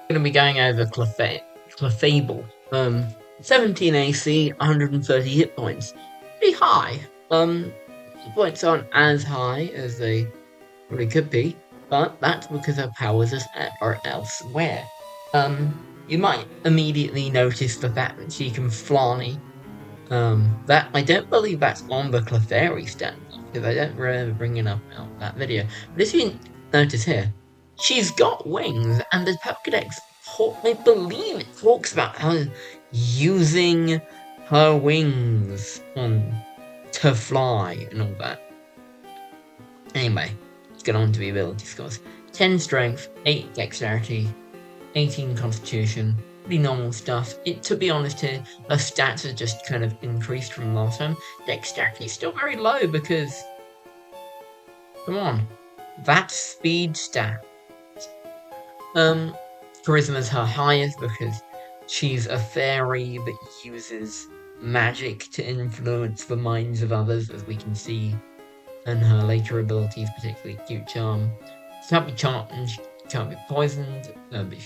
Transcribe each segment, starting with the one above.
going to be going over Clefable. 17 AC, 130 hit points. Pretty high. Hit points aren't as high as they really could be, but that's because her powers are elsewhere. You might immediately notice the fact that she can fly. That I don't believe that's on the Clefairy stand, because I don't remember bringing up that video. But if you notice here, she's got wings, and the Pokédex, I believe it talks about her using her wings to fly and all that. Anyway, let's get on to the ability scores. 10 strength, 8 dexterity, 18 constitution, pretty normal stuff. To be honest here, her stats are just kind of increased from last time. Dexterity is still very low because, come on, that's speed stat. Charisma is her highest because she's a fairy that uses magic to influence the minds of others, as we can see in her later abilities, particularly Cute Charm. She can't be charmed, she can't be poisoned, but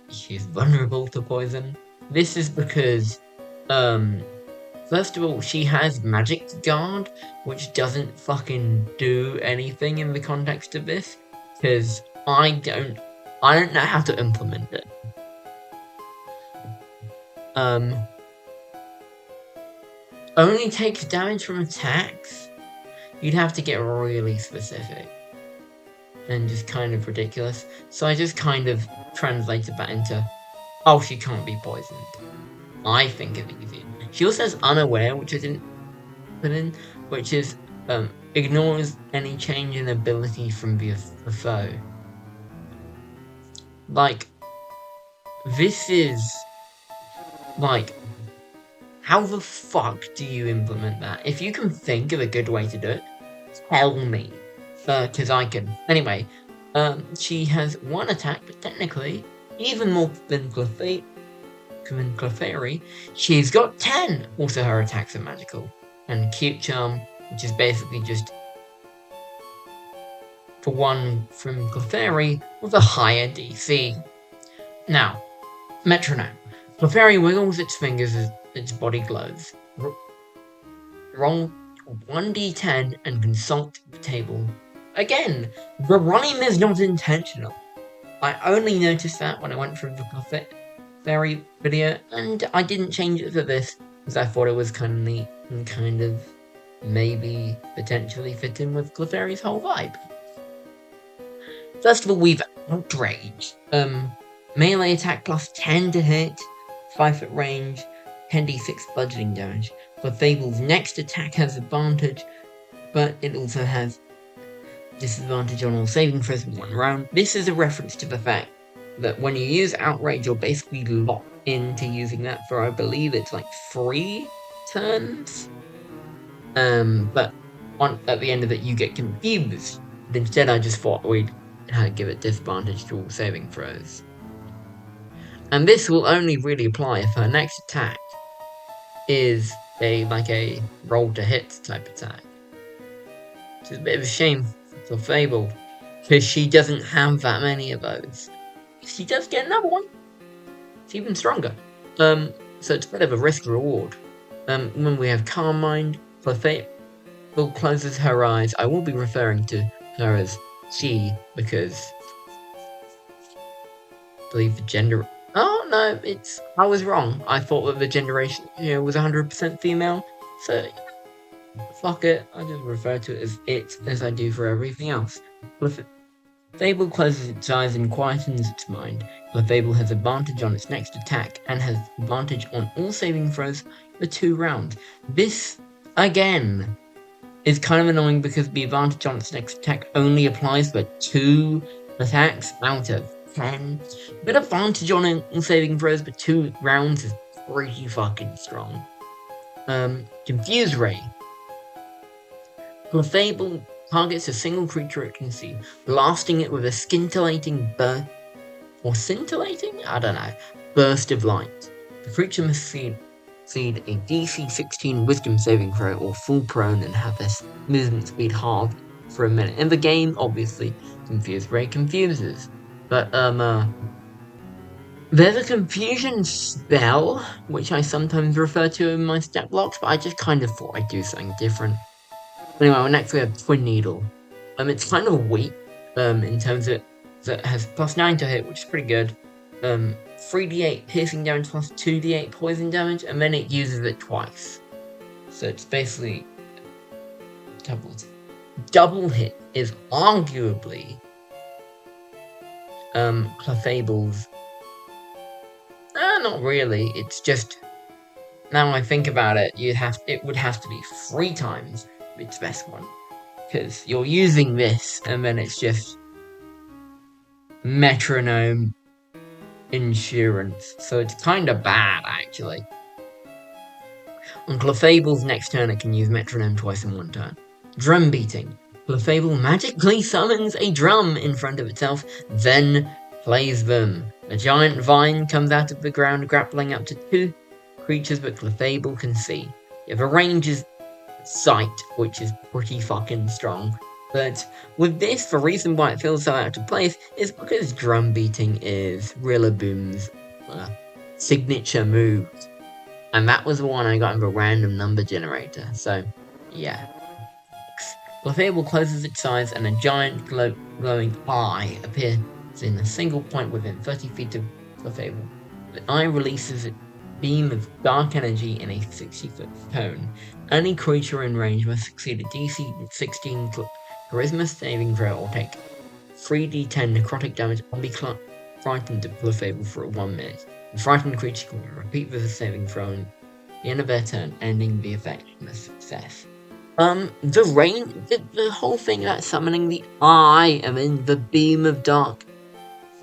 she's vulnerable to poison. This is because, first of all, she has Magic Guard, which doesn't fucking do anything in the context of this, because I don't know how to implement it. Only takes damage from attacks. You'd have to get really specific and just kind of ridiculous. So I just kind of translated that into, oh, she can't be poisoned. I think it's easy. She also has Unaware, which I didn't put in, which is ignores any change in ability from the foe. Like, this is like, how the fuck do you implement that? If you can think of a good way to do it, tell me. Because I can. Anyway, she has 1 attack, but technically, even more than Clefairy, she's got 10! Also, her attacks are magical. And Cute Charm, which is basically just for 1 from Clefairy with a higher DC. Now, Metronome. Clefairy wiggles its fingers as its body glows. Roll 1d10 and consult the table. Again, the rhyme is not intentional. I only noticed that when I went through the Clefairy video, and I didn't change it for this because I thought it was kind of neat and kind of maybe potentially fit in with Clefairy's whole vibe. First of all, we've Outrage. Melee attack plus 10 to hit, 5-foot range, 10d6 bludgeoning damage. Clefable's next attack has advantage, but it also has disadvantage on all saving throws in 1 round. This is a reference to the fact that when you use Outrage, you're basically locked into using that for, I believe it's like 3 turns. But at the end of it, you get confused. But instead, I just thought we'd give it disadvantage to all saving throws. And this will only really apply if her next attack is a roll to hit type attack. Which is a bit of a shame for Fable, because she doesn't have that many of those. If she does get another one, it's even stronger. So it's a bit of a risk reward. When we have Calm Mind, Clefable closes her eyes. I will be referring to her as she because I believe the gender. Oh no, I was wrong. I thought that the gender ratio was 100% female. So fuck it. I just refer to it as it as I do for everything else. Clefable closes its eyes and quietens its mind. Clefable has advantage on its next attack and has advantage on all saving throws for 2 rounds. This, again, is kind of annoying because the advantage on its next attack only applies for 2 attacks out of 10. But advantage on all saving throws for 2 rounds is pretty fucking strong. Confuse Ray. Clefable targets a single creature it can see, blasting it with a scintillating burst, or scintillating? I don't know. Burst of light. The creature must succeed a DC 16 Wisdom saving throw or fall prone and have their movement speed halved for a minute. In the game, obviously, Confuse Ray confuses. But, There's a confusion spell, which I sometimes refer to in my stat blocks, but I just kind of thought I'd do something different. Anyway, well, next we have Twin Needle. It's kind of weak, in terms of it has +9 to hit, which is pretty good. 3d8 piercing damage plus 2d8 poison damage, and then it uses it twice. So it's basically doubled. Double hit is arguably Clefable's. Not really. It's just, now I think about it, it would have to be 3 times its best one, because you're using this, and then it's just metronome insurance. So it's kind of bad, actually. On Clefable's next turn, it can use metronome twice in 1 turn. Drum beating. Clefable magically summons a drum in front of itself, then plays them. A giant vine comes out of the ground, grappling up to 2 creatures that Clefable can see. You have a range's sight, which is pretty fucking strong. But with this, the reason why it feels so out of place is because drum beating is Rillaboom's signature move. And that was the one I got in the random number generator, so yeah. Clefable closes its eyes and a giant glowing eye appears in a single point within 30 feet of Clefable. The eye releases a beam of dark energy in a 60-foot cone. Any creature in range must succeed a DC 16 Charisma saving throw or take 3d10 necrotic damage or be frightened of Clefable for 1 minute. The frightened creature can repeat the saving throw at the end of their turn, ending the effect in a success. The whole thing about summoning the eye, the beam of dark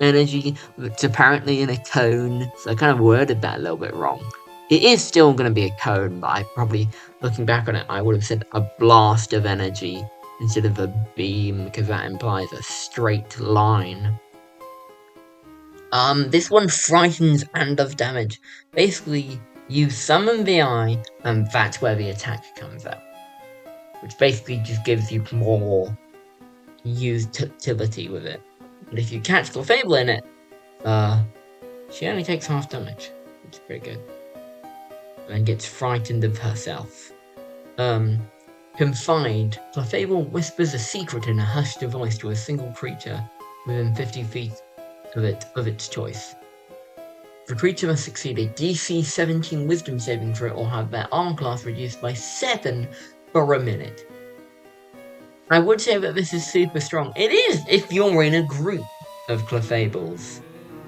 energy, it's apparently in a cone, so I kind of worded that a little bit wrong. It is still going to be a cone, but I probably, looking back on it, I would have said a blast of energy instead of a beam, because that implies a straight line. This one frightens and does damage. Basically, you summon the eye, and that's where the attack comes out. Which basically just gives you more utility with it. But if you catch Clefable in it, she only takes half damage, which is pretty good. And gets frightened of herself. Confide. Clefable whispers a secret in a hushed voice to a single creature within 50 feet of its choice. The creature must succeed a DC 17 Wisdom saving throw or have their arm class reduced by 7 for a minute. I would say that this is super strong. It is if you're in a group of Clefables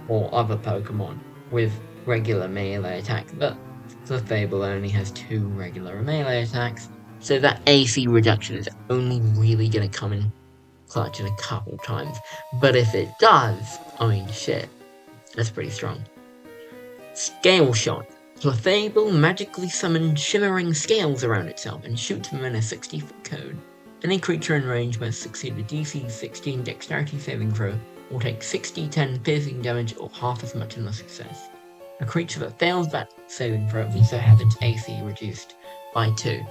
or other Pokemon with regular melee attacks, but Clefable only has 2 regular melee attacks, so that AC reduction is only really going to come in clutch in a couple times. But if it does, I mean shit, that's pretty strong. Scale Shot. Clefable magically summons shimmering scales around itself and shoots them in a 60-foot cone. Any creature in range must succeed a DC 16 Dexterity saving throw or take 60-10 piercing damage or half as much in the success. A creature that fails that saving throw will also have its AC reduced by 2.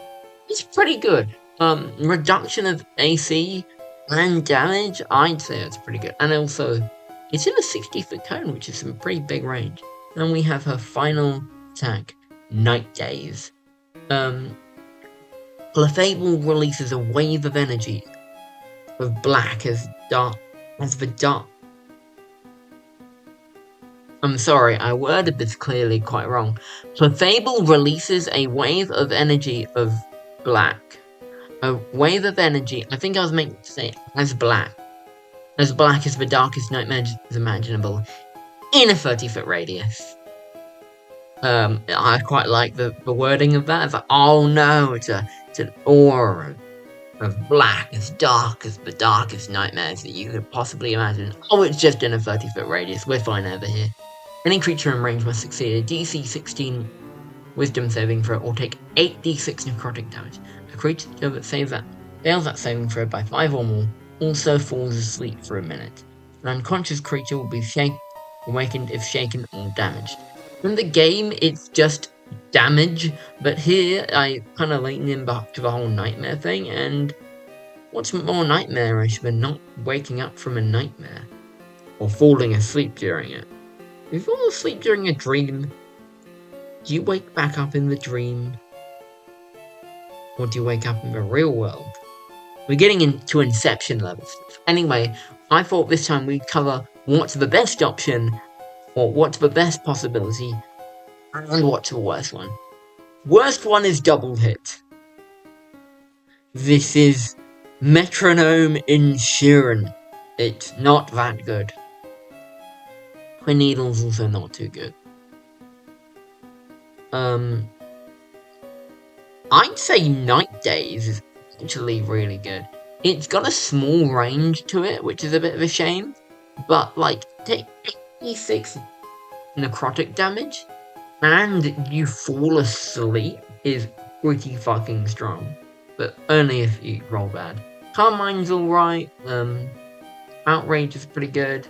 It's pretty good. Reduction of AC and damage, I'd say that's pretty good. And also, it's in a 60-foot cone, which is some pretty big range. And we have her final attack, Night Gaze. Clefable releases a wave of energy of black as the dark. I'm sorry, I worded this clearly quite wrong. Clefable releases a wave of energy of black. A wave of energy, I think I was meant to say as black. As black as the darkest nightmare is imaginable in a 30-foot radius. I quite like the wording of that. It's like, oh no, it's an aura of black as dark as the darkest nightmares that you could possibly imagine. Oh, it's just in a 30-foot radius. We're fine over here. Any creature in range must succeed a DC 16 Wisdom saving throw or take 8d6 necrotic damage. A creature that fails that saving throw by 5 or more also falls asleep for a minute. An unconscious creature will be awakened if shaken or damaged. In the game, it's just damage, but here I kind of lean in back to the whole nightmare thing, and what's more nightmarish than not waking up from a nightmare or falling asleep during it? If you fall asleep during a dream, do you wake back up in the dream? Or do you wake up in the real world? We're getting into Inception level stuff. Anyway, I thought this time we'd cover what's the best option, or what's the best possibility, and what's the worst one. Worst one is Double Hit. This is Metronome Insurance. It's not that good. Twin Needle's also not too good. I'd say Night Days is actually really good. It's got a small range to it, which is a bit of a shame. But, like, take 86 necrotic damage, and you fall asleep is pretty fucking strong. But only if you roll bad. Carmine's alright, Outrage is pretty good.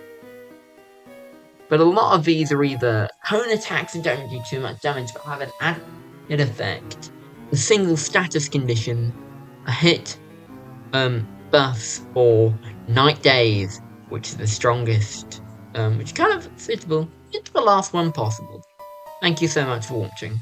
But a lot of these are either cone attacks that don't do too much damage but have an added effect, a single status condition, a hit, buffs, or Night Days, which is the strongest, which is kind of suitable. It's the last one possible. Thank you so much for watching.